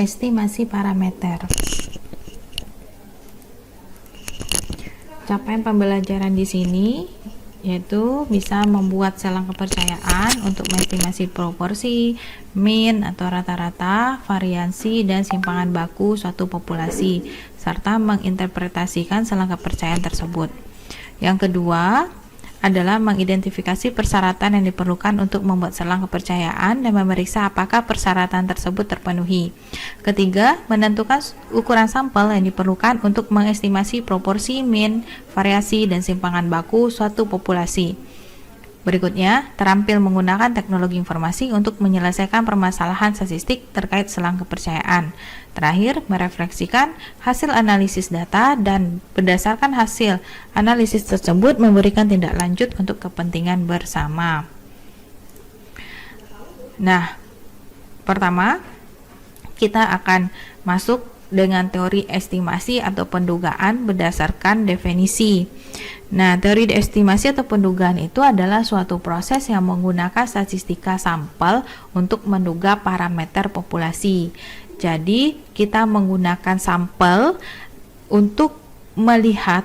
Estimasi parameter. Capaian pembelajaran di sini yaitu bisa membuat selang kepercayaan untuk mengestimasi proporsi, mean atau rata-rata, variansi, dan simpangan baku suatu populasi, serta menginterpretasikan selang kepercayaan tersebut. Yang kedua adalah mengidentifikasi persyaratan yang diperlukan untuk membuat selang kepercayaan dan memeriksa apakah persyaratan tersebut terpenuhi. Ketiga, menentukan ukuran sampel yang diperlukan untuk mengestimasi proporsi, mean, variasi, dan simpangan baku suatu populasi. Berikutnya, terampil menggunakan teknologi informasi untuk menyelesaikan permasalahan statistik terkait selang kepercayaan. Terakhir, merefleksikan hasil analisis data dan berdasarkan hasil analisis tersebut memberikan tindak lanjut untuk kepentingan bersama. Nah, pertama, kita akan masuk dengan teori estimasi atau pendugaan berdasarkan definisi. Nah, teori estimasi atau pendugaan itu adalah suatu proses yang menggunakan statistika sampel untuk menduga parameter populasi. Jadi, kita menggunakan sampel untuk melihat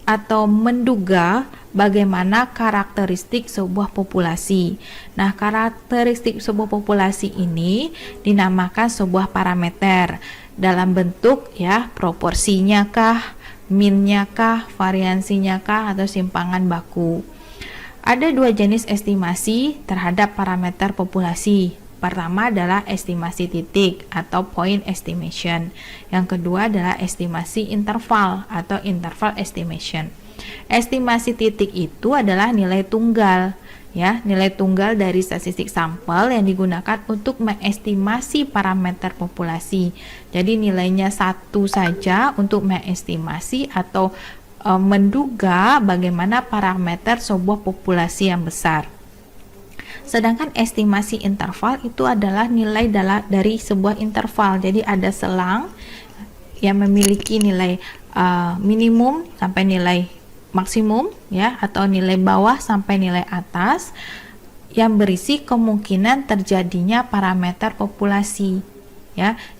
atau menduga bagaimana karakteristik sebuah populasi. Nah, karakteristik sebuah populasi ini dinamakan sebuah parameter dalam bentuk proporsinya kah, mean-nya kah, variansinya kah, atau simpangan baku. Ada dua jenis estimasi terhadap parameter populasi. Pertama adalah estimasi titik atau point estimation. Yang kedua adalah estimasi interval atau interval estimation. Estimasi titik itu adalah nilai tunggal, nilai tunggal dari statistik sampel yang digunakan untuk mengestimasi parameter populasi. Jadi nilainya satu saja untuk mengestimasi atau menduga bagaimana parameter sebuah populasi yang besar. Sedangkan estimasi interval itu adalah nilai dari sebuah interval. Jadi ada selang yang memiliki nilai minimum sampai nilai maksimum atau nilai bawah sampai nilai atas yang berisi kemungkinan terjadinya parameter populasi.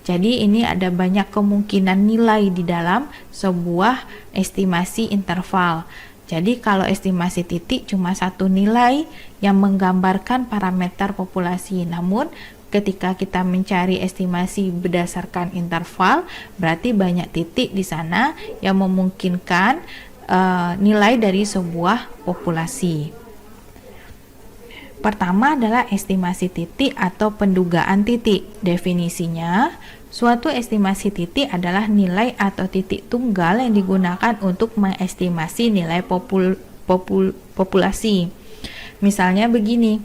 Jadi ini ada banyak kemungkinan nilai di dalam sebuah estimasi interval. Jadi kalau estimasi titik cuma satu nilai yang menggambarkan parameter populasi. Namun ketika kita mencari estimasi berdasarkan interval, berarti banyak titik di sana yang memungkinkan nilai dari sebuah populasi. Pertama adalah estimasi titik atau pendugaan titik. Definisinya, suatu estimasi titik adalah nilai atau titik tunggal yang digunakan untuk mengestimasi nilai populasi. Misalnya begini,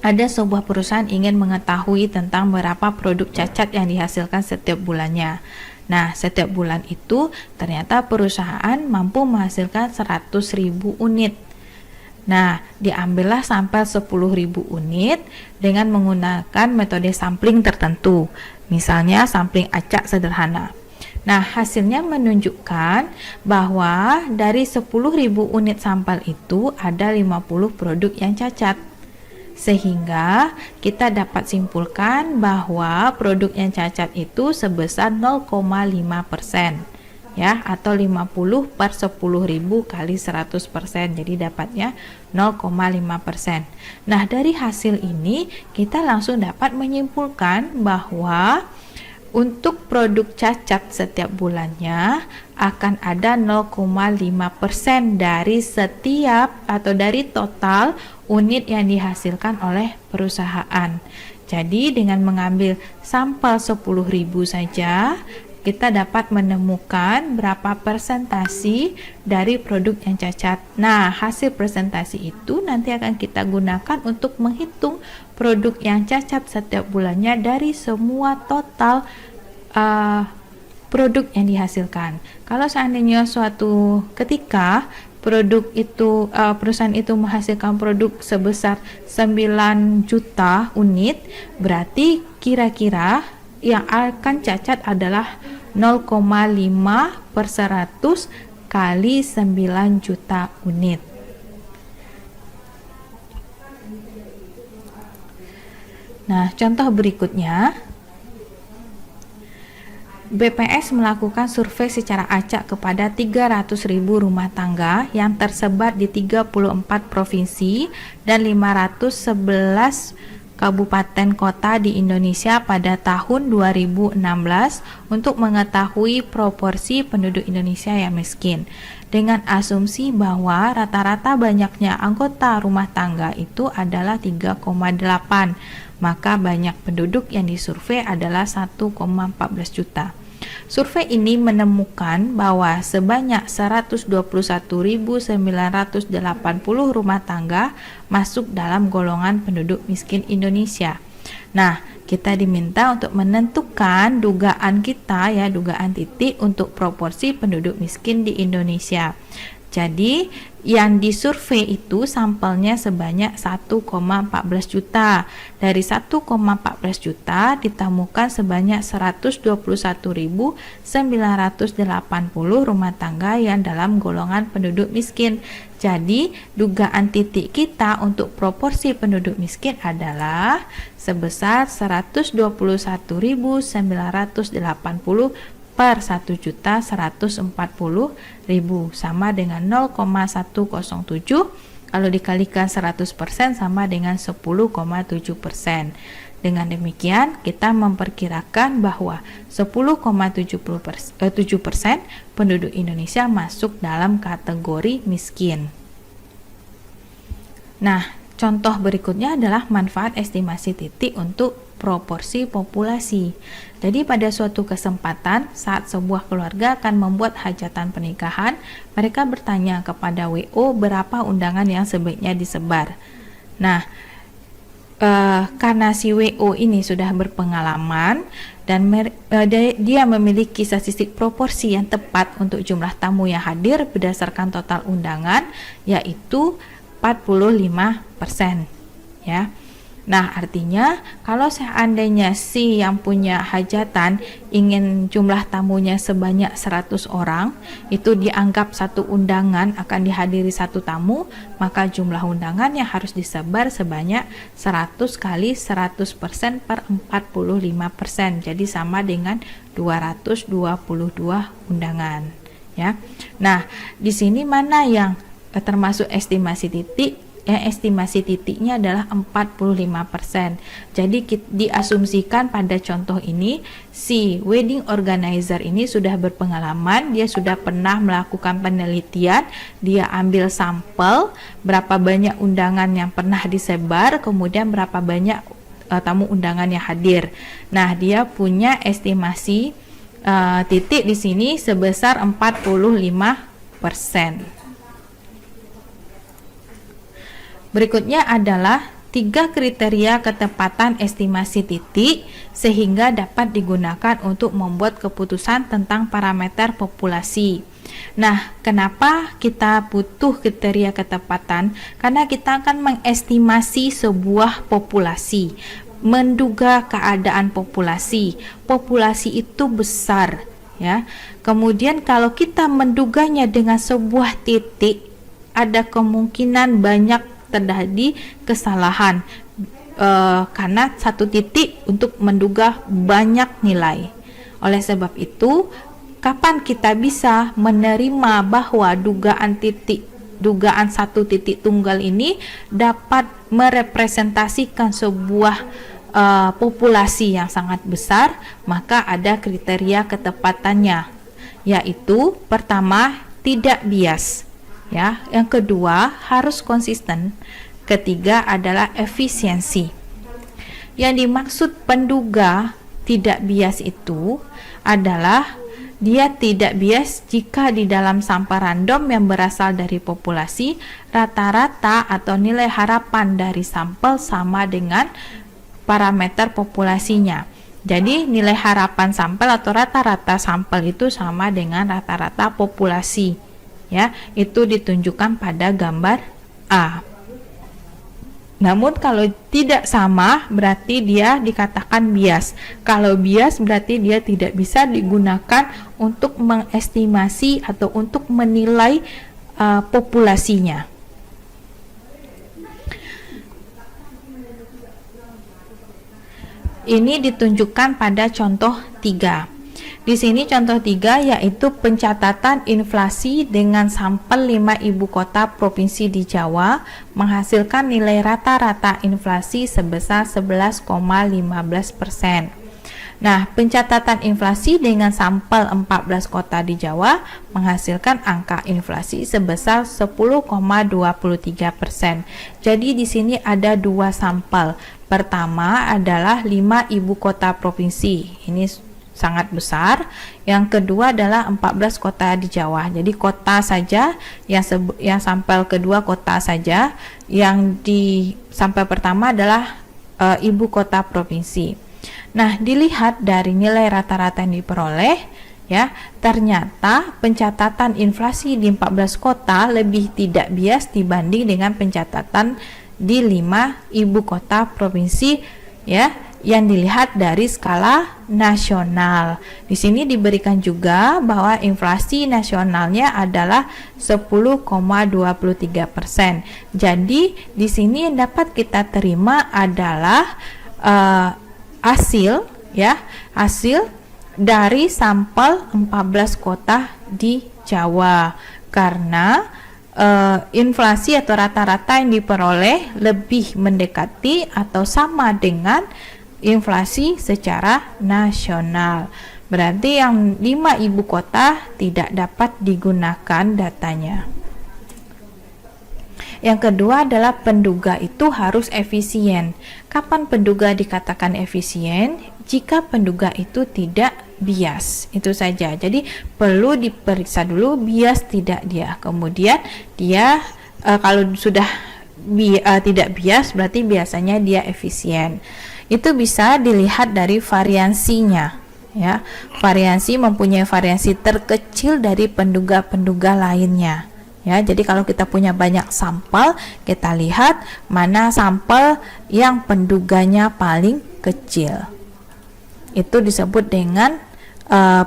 ada sebuah perusahaan ingin mengetahui tentang berapa produk cacat yang dihasilkan setiap bulannya. Nah, setiap bulan itu ternyata perusahaan mampu menghasilkan 100.000 unit. Nah, diambillah sampel 10.000 unit dengan menggunakan metode sampling tertentu. Misalnya sampling acak sederhana. Nah, hasilnya menunjukkan bahwa dari 10.000 unit sampel itu ada 50 produk yang cacat. Sehingga kita dapat simpulkan bahwa produk yang cacat itu sebesar 0,5%. Atau 50 per 10.000 kali 100%, jadi dapatnya 0,5%. Nah, dari hasil ini kita langsung dapat menyimpulkan bahwa untuk produk cacat setiap bulannya akan ada 0,5% dari setiap atau dari total unit yang dihasilkan oleh perusahaan. Jadi dengan mengambil sampel 10.000 saja, kita dapat menemukan berapa persentasi dari produk yang cacat. Nah, hasil presentasi itu nanti akan kita gunakan untuk menghitung produk yang cacat setiap bulannya dari semua total produk yang dihasilkan. Kalau seandainya suatu ketika produk itu perusahaan itu menghasilkan produk sebesar 9 juta unit, berarti kira-kira yang akan cacat adalah 0,5 per 100 kali 9 juta unit. Nah, contoh berikutnya, BPS melakukan survei secara acak kepada 300.000 rumah tangga yang tersebar di 34 provinsi dan 511 kabupaten kota di Indonesia pada tahun 2016 untuk mengetahui proporsi penduduk Indonesia yang miskin. Dengan asumsi bahwa rata-rata banyaknya anggota rumah tangga itu adalah 3,8, maka banyak penduduk yang disurvei adalah 1,14 juta. Survei ini menemukan bahwa sebanyak 121.980 rumah tangga masuk dalam golongan penduduk miskin Indonesia. Nah, kita diminta untuk menentukan dugaan kita ya, dugaan titik untuk proporsi penduduk miskin di Indonesia. Jadi, yang disurvei itu sampelnya sebanyak 1,14 juta. Dari 1,14 juta ditemukan sebanyak 121.980 rumah tangga yang dalam golongan penduduk miskin. Jadi, dugaan titik kita untuk proporsi penduduk miskin adalah sebesar 121.980 per 1.140.000 sama dengan 0,107. Kalau dikalikan 100% sama dengan 10,7%. Dengan demikian kita memperkirakan bahwa 10,7% penduduk Indonesia masuk dalam kategori miskin. Nah, contoh berikutnya adalah manfaat estimasi titik untuk proporsi populasi. Jadi pada suatu kesempatan saat sebuah keluarga akan membuat hajatan pernikahan, mereka bertanya kepada WO berapa undangan yang sebaiknya disebar. Nah, karena si WO ini sudah berpengalaman dan dia memiliki statistik proporsi yang tepat untuk jumlah tamu yang hadir berdasarkan total undangan, yaitu 45%, ya. Nah, artinya kalau seandainya si yang punya hajatan ingin jumlah tamunya sebanyak 100 orang, itu dianggap satu undangan akan dihadiri satu tamu, maka jumlah undangan yang harus disebar sebanyak 100 kali 100% per 45%. Jadi sama dengan 222 undangan, ya. Nah, di sini mana yang termasuk estimasi titik? Estimasi titiknya adalah 45%. Jadi diasumsikan pada contoh ini si wedding organizer ini sudah berpengalaman, dia sudah pernah melakukan penelitian, dia ambil sampel berapa banyak undangan yang pernah disebar, kemudian berapa banyak tamu undangan yang hadir. Nah, dia punya estimasi titik di sini sebesar 45%. Berikutnya adalah 3 kriteria ketepatan estimasi titik sehingga dapat digunakan untuk membuat keputusan tentang parameter populasi. Nah, kenapa kita butuh kriteria ketepatan? Karena kita akan mengestimasi sebuah populasi, menduga keadaan populasi. Populasi itu besar, ya. Kemudian kalau kita menduganya dengan sebuah titik, ada kemungkinan banyak terjadi kesalahan karena satu titik untuk menduga banyak nilai. Oleh sebab itu, kapan kita bisa menerima bahwa dugaan satu titik tunggal ini dapat merepresentasikan sebuah populasi yang sangat besar, maka ada kriteria ketepatannya, yaitu pertama tidak bias. Ya, yang kedua harus konsisten, ketiga adalah efisiensi. Yang dimaksud penduga tidak bias itu adalah dia tidak bias jika di dalam sampel random yang berasal dari populasi, rata-rata atau nilai harapan dari sampel sama dengan parameter populasinya. Jadi nilai harapan sampel atau rata-rata sampel itu sama dengan rata-rata populasi. Ya, itu ditunjukkan pada gambar A. Namun kalau tidak sama berarti dia dikatakan bias. Kalau bias berarti dia tidak bisa digunakan untuk mengestimasi atau untuk menilai populasinya. Ini ditunjukkan pada contoh 3. Di sini contoh 3 yaitu pencatatan inflasi dengan sampel 5 ibu kota provinsi di Jawa menghasilkan nilai rata-rata inflasi sebesar 11,15%. Nah, pencatatan inflasi dengan sampel 14 kota di Jawa menghasilkan angka inflasi sebesar 10,23%. Jadi di sini ada 2 sampel. Pertama adalah 5 ibu kota provinsi. Ini sangat besar. Yang kedua adalah 14 kota di Jawa. Jadi kota saja yang sampel kedua kota saja, yang di sampel pertama adalah ibu kota provinsi. Nah, dilihat dari nilai rata-rata yang diperoleh, ya, ternyata pencatatan inflasi di 14 kota lebih tidak bias dibanding dengan pencatatan di 5 ibu kota provinsi, ya, yang dilihat dari skala nasional. Di sini diberikan juga bahwa inflasi nasionalnya adalah 10,23%. Jadi di sini yang dapat kita terima adalah hasil dari sampel 14 kota di Jawa, karena inflasi atau rata-rata yang diperoleh lebih mendekati atau sama dengan inflasi secara nasional. Berarti yang 5 ibu kota tidak dapat digunakan datanya. Yang kedua adalah penduga itu harus efisien. Kapan penduga dikatakan efisien? Jika penduga itu tidak bias, itu saja. Jadi perlu diperiksa dulu bias tidak dia. Kemudian dia kalau sudah tidak bias, berarti biasanya dia efisien. Itu bisa dilihat dari variansinya, ya. Variansi mempunyai variansi terkecil dari penduga-penduga lainnya. Ya, jadi kalau kita punya banyak sampel, kita lihat mana sampel yang penduganya paling kecil. Itu disebut dengan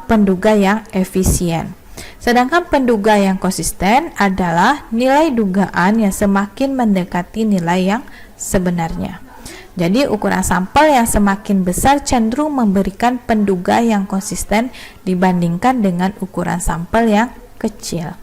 penduga yang efisien. Sedangkan penduga yang konsisten adalah nilai dugaan yang semakin mendekati nilai yang sebenarnya. Jadi ukuran sampel yang semakin besar cenderung memberikan penduga yang konsisten dibandingkan dengan ukuran sampel yang kecil.